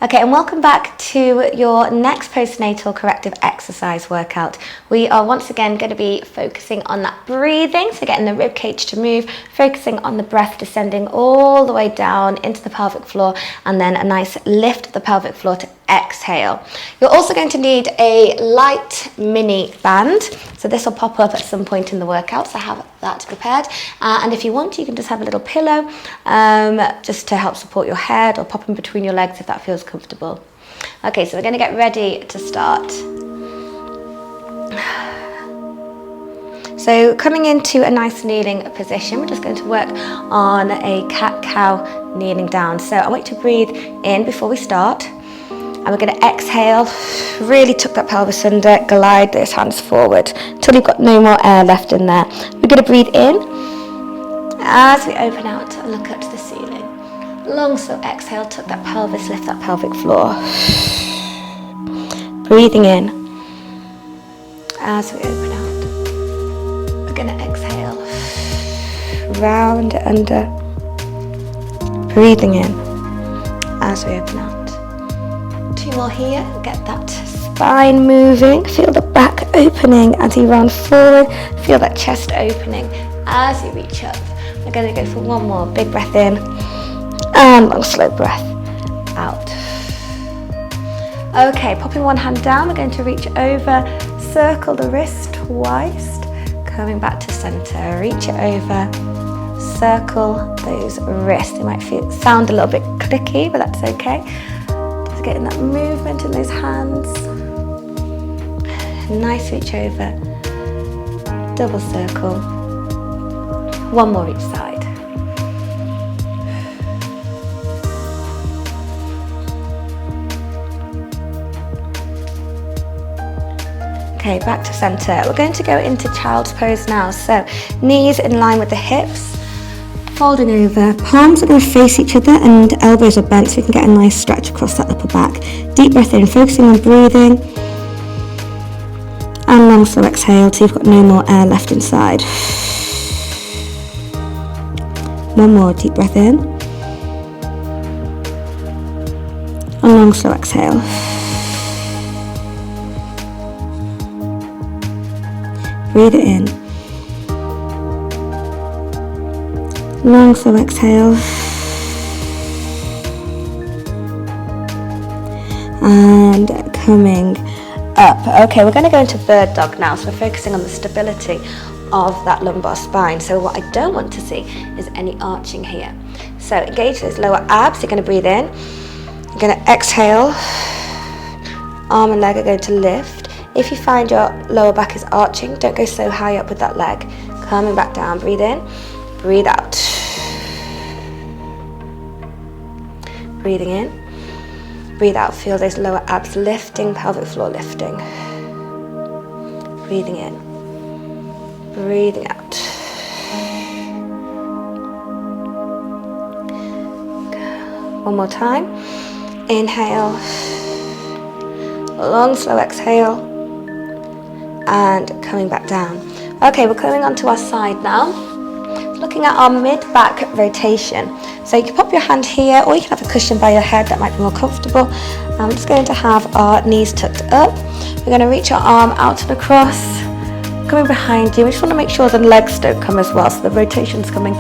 Okay, and welcome back to your next postnatal corrective exercise workout. We are once again going to be focusing on that breathing, so getting the rib cage to move, focusing on the breath descending all the way down into the pelvic floor, and then a nice lift of the pelvic floor to exhale. You're also going to need a light mini band, so this will pop up at some point in the workout, so have that prepared. And if you want, you can just have a little pillow just to help support your head, or pop in between your legs if that feels comfortable. Okay, so we're going to get ready to start. So coming into a nice kneeling position, we're just going to work on a cat-cow kneeling down. So I want you to breathe in before we start, and we're going to exhale, really tuck that pelvis under, glide those hands forward until you've got no more air left in there. We're going to breathe in as we open out and look up to the ceiling. Long slow exhale, tuck that pelvis, lift that pelvic floor. Breathing in as we open out. We're going to exhale, round under. Breathing in as we open out. Two more here, get that spine moving. Feel the back opening as you round forward. Feel that chest opening as you reach up. We're going to go for one more. Big breath in and long slow breath out. Okay, popping one hand down, we're going to reach over, circle the wrist twice, coming back to center. Reach it over, circle those wrists. They might sound a little bit clicky, but that's okay. Just getting that movement in those hands. Nice reach over, double circle. One more each side. Okay, back to center. We're going to go into child's pose now. So knees in line with the hips, folding over. Palms are going to face each other and elbows are bent, so you can get a nice stretch across that upper back. Deep breath in, focusing on breathing. And long slow exhale till you've got no more air left inside. One more deep breath in. And long slow exhale. Breathe it in. Long slow exhale. And coming up. Okay, we're going to go into bird dog now, so we're focusing on the stability of that lumbar spine. So what I don't want to see is any arching here. So engage those lower abs. You're going to breathe in. You're going to exhale. Arm and leg are going to lift. If you find your lower back is arching, don't go so high up with that leg. Coming back down. Breathe in. Breathe out. Breathing in. Breathe out. Feel those lower abs lifting, pelvic floor lifting. Breathing in. Breathing out. One more time. Inhale. Long, slow exhale. And coming back down. Okay, we're coming onto our side now. Looking at our mid-back rotation. So you can pop your hand here, or you can have a cushion by your head, that might be more comfortable. I'm just going to have our knees tucked up. We're going to reach our arm out and across. Coming behind you, we just want to make sure the legs don't come as well, so the rotation's coming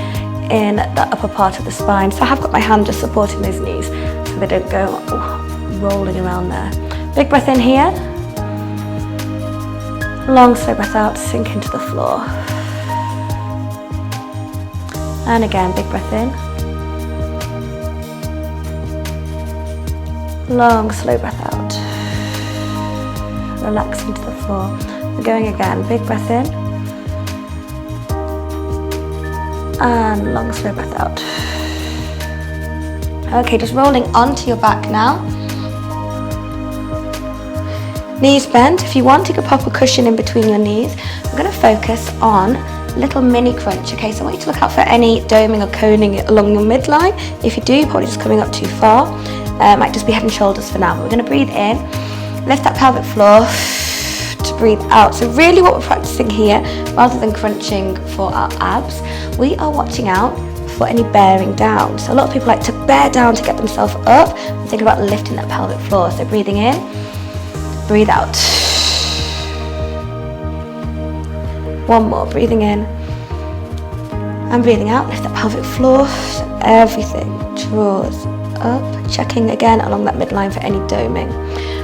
in the upper part of the spine. So I have got my hand just supporting those knees so they don't go rolling around there. Big breath in here. Long slow breath out, sink into the floor. And again, big breath in. Long slow breath out. Relax into the floor. We're going again, big breath in. And long slow breath out. Okay, just rolling onto your back now. Knees bent. If you want, you could pop a cushion in between your knees. We're going to focus on little mini crunch. Okay, so I want you to look out for any doming or coning along your midline. If you do, you're probably just coming up too far. Might just be head and shoulders for now. But we're going to breathe in, lift that pelvic floor to breathe out. So really what we're practicing here, rather than crunching for our abs, we are watching out for any bearing down. So a lot of people like to bear down to get themselves up. Think about lifting that pelvic floor. So breathing in, breathe out. One more, breathing in and breathing out. Lift that pelvic floor. So everything draws up. Checking again along that midline for any doming.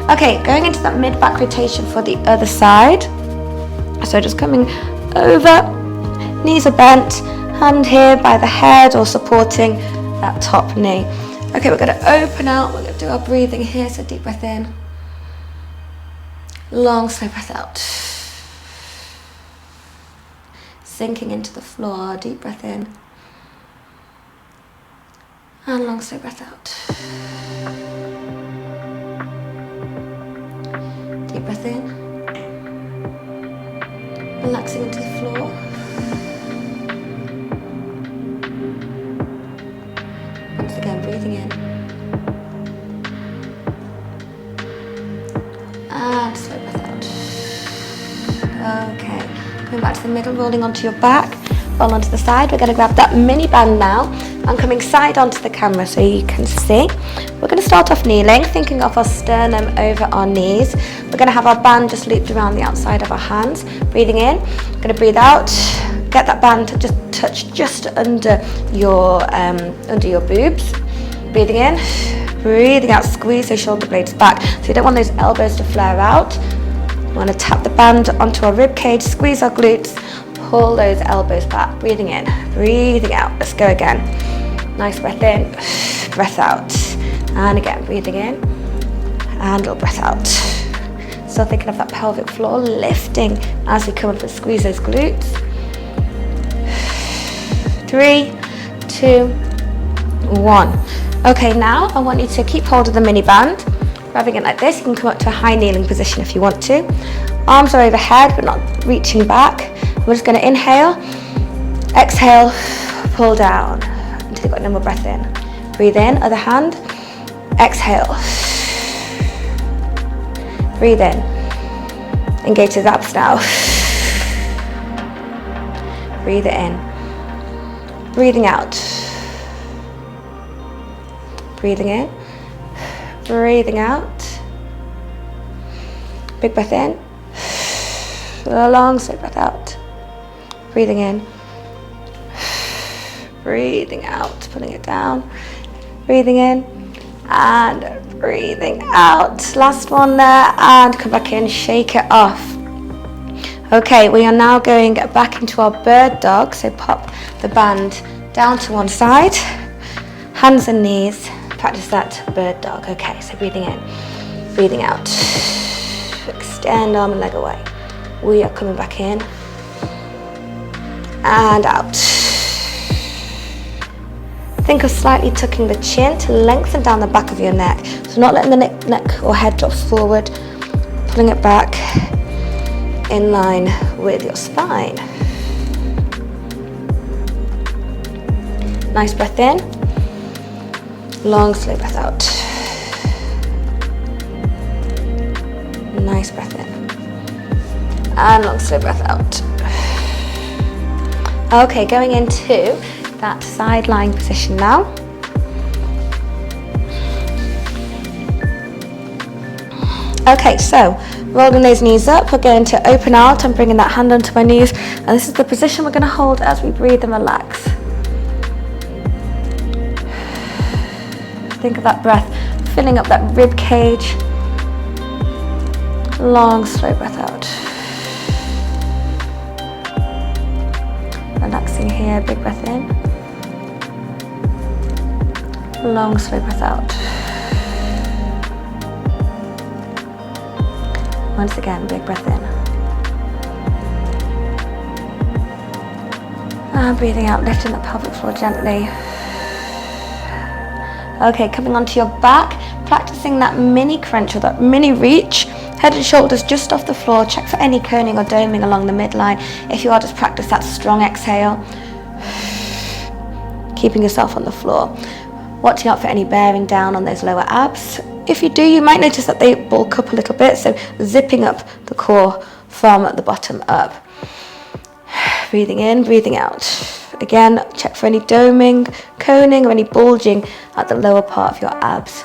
Okay, going into that mid-back rotation for the other side. So just coming over, knees are bent, hand here by the head or supporting that top knee. Okay, we're going to open out, we're going to do our breathing here, so deep breath in, long slow breath out. Sinking into the floor, deep breath in, and long slow breath out. Deep breath in, relaxing into the floor. Once again, breathing in. And slow breath out. Okay, going back to the middle, rolling onto your back, roll onto the side. We're going to grab that mini band now. I'm coming side onto the camera so you can see. We're going to start off kneeling, thinking of our sternum over our knees. We're going to have our band just looped around the outside of our hands. Breathing in, we're going to breathe out. Get that band to just touch just under your boobs. Breathing in, breathing out, squeeze those shoulder blades back. So you don't want those elbows to flare out. We want to tap the band onto our rib cage, squeeze our glutes, pull those elbows back. Breathing in, breathing out. Let's go again. Nice breath in, breath out. And again, breathing in, and a little breath out. Still thinking of that pelvic floor, lifting as we come up and squeeze those glutes. 3, 2, 1. Okay, now I want you to keep hold of the mini band, grabbing it like this. You can come up to a high kneeling position if you want to. Arms are overhead, but not reaching back. We're just going to inhale, exhale, pull down until you've got no more breath in. Breathe in, other hand, exhale. Breathe in, engage those abs now. Breathe it in, breathing out. Breathing in, breathing out. Big breath in, a long slow breath out. Breathing in, breathing out, pulling it down. Breathing in and breathing out. Last one there, and come back in, shake it off. Okay, we are now going back into our bird dog. So pop the band down to one side, hands and knees. Practice that bird dog. Okay, so breathing in, breathing out. Extend arm and leg away. We are coming back in and out. Think of slightly tucking the chin to lengthen down the back of your neck. So not letting the neck or head drop forward, pulling it back in line with your spine. Nice breath in. Long, slow breath out. Nice breath in. And long, slow breath out. Okay, going into that side lying position now. Okay, so rolling those knees up, we're going to open out. I'm bringing that hand onto my knees, and this is the position we're going to hold as we breathe and relax. Think of that breath filling up that rib cage. Long, slow breath out. Relaxing here, big breath in. Long, slow breath out. Once again, big breath in. And breathing out, lifting the pelvic floor gently. Okay, coming onto your back, practicing that mini crunch or that mini reach. Head and shoulders just off the floor. Check for any coning or doming along the midline. If you are, just practice that strong exhale. Keeping yourself on the floor. Watching out for any bearing down on those lower abs. If you do, you might notice that they bulk up a little bit, so zipping up the core from the bottom up. Breathing in, breathing out. Again, check for any doming, coning, or any bulging at the lower part of your abs.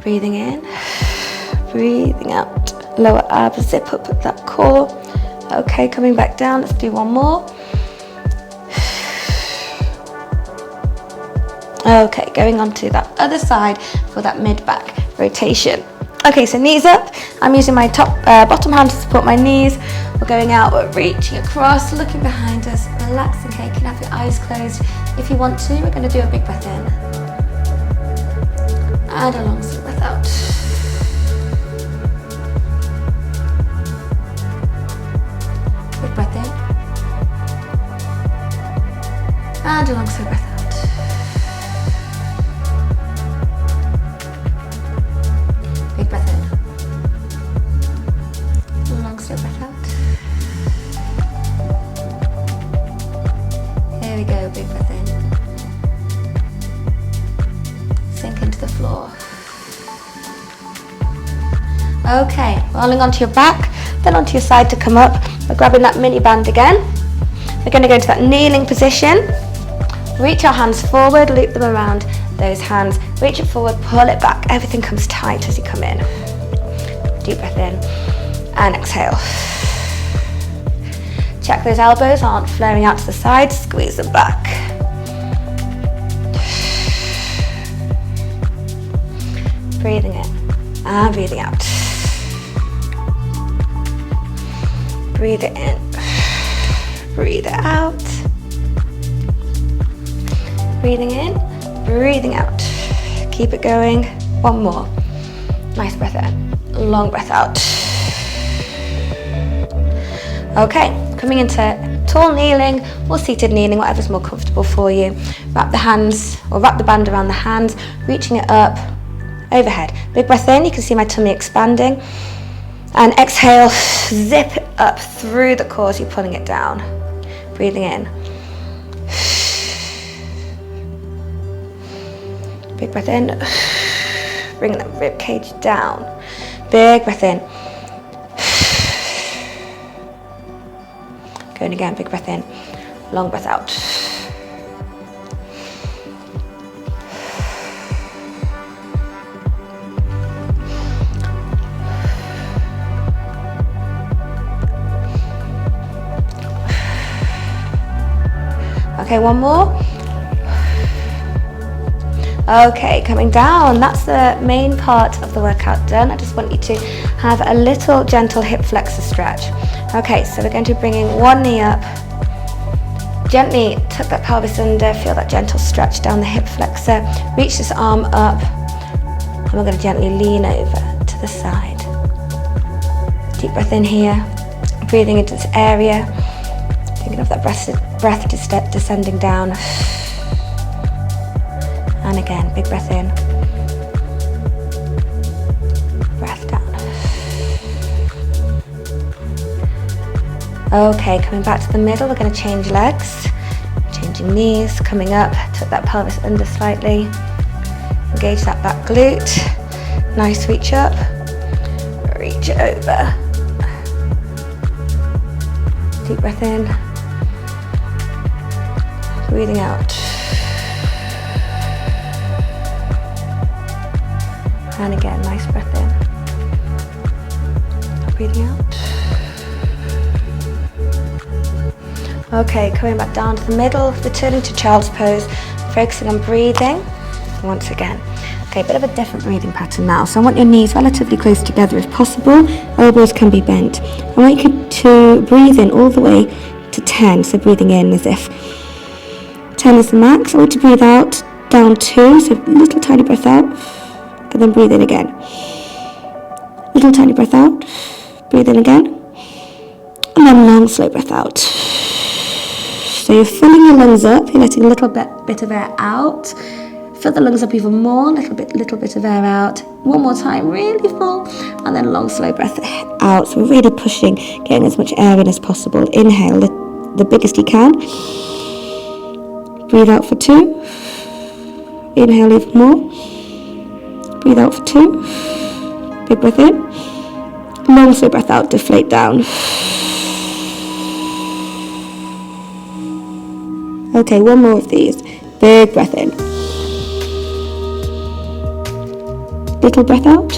Breathing in, breathing out. Lower abs, zip up at that core. Okay, coming back down, let's do one more. Okay, going on to that other side for that mid-back rotation. Okay, so knees up. I'm using my bottom hand to support my knees. We're going out, we're reaching across, looking behind us, relaxing. Okay, you can have your eyes closed if you want to. We're going to do a big breath in. And a long slow breath out. Big breath in. And a long slow breath out. Big breath in. Long slow breath out. Here we go, big breath in. Sink into the floor. Okay, rolling onto your back, then onto your side to come up. We're grabbing that mini band again. We're going to go into that kneeling position. Reach our hands forward, loop them around those hands. Reach it forward, pull it back. Everything comes tight as you come in. Deep breath in and exhale. Check those elbows aren't flaring out to the side, squeeze them back. Breathing in and breathing out. Breathe it in, breathe it out. Breathing in, breathing out. Keep it going. One more. Nice breath in, long breath out. Okay, coming into tall kneeling or seated kneeling, whatever's more comfortable for you. Wrap the hands, or wrap the band around the hands, reaching it up, overhead. Big breath in, you can see my tummy expanding. And exhale, zip it up through the core as you're pulling it down. Breathing in. Big breath in. Bring that rib cage down. Big breath in. Going again, big breath in. Long breath out. Okay, one more. Okay, coming down. That's the main part of the workout done. I just want you to have a little gentle hip flexor stretch. Okay, so we're going to be bringing one knee up. Gently tuck that pelvis under, feel that gentle stretch down the hip flexor. Reach this arm up, and we're going to gently lean over to the side. Deep breath in here, breathing into this area. Thinking of that breath descending down. And again, big breath in. Breath down. Okay, coming back to the middle, we're going to change legs. Changing knees, coming up, tuck that pelvis under slightly. Engage that back glute. Nice reach up. Reach it over. Deep breath in. Breathing out. And again, nice breath in. Breathing out. Okay, coming back down to the middle, returning to child's pose, focusing on breathing once again. Okay, a bit of a different breathing pattern now. So I want your knees relatively close together if possible. Elbows can be bent. I want you to breathe in all the way to 10. So breathing in as if 10 is the max. I want you to breathe out, down 2. So little tiny breath out. And then breathe in again. Little tiny breath out. Breathe in again. And then long slow breath out. So you're filling your lungs up. You're letting a little bit of air out. Fill the lungs up even more. Little bit of air out. One more time, really full. And then long slow breath out. So we're really pushing, getting as much air in as possible. Inhale the biggest you can. Breathe out for 2. Inhale even more. Breathe out for 2. Big breath in. Long slow breath out, deflate down. Okay, one more of these. Big breath in. Little breath out.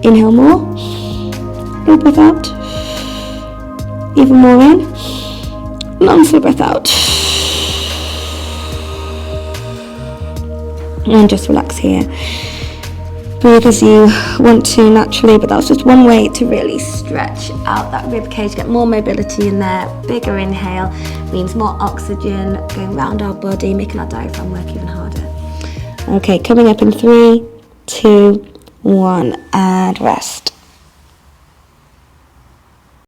Inhale more. Little breath out. Even more in. Long slow breath out. And just relax here. Breathe as you want to naturally, but that's just one way to really stretch out that rib cage, get more mobility in there. Bigger inhale means more oxygen going around our body, making our diaphragm work even harder. Okay, coming up in 3, 2, 1, and rest.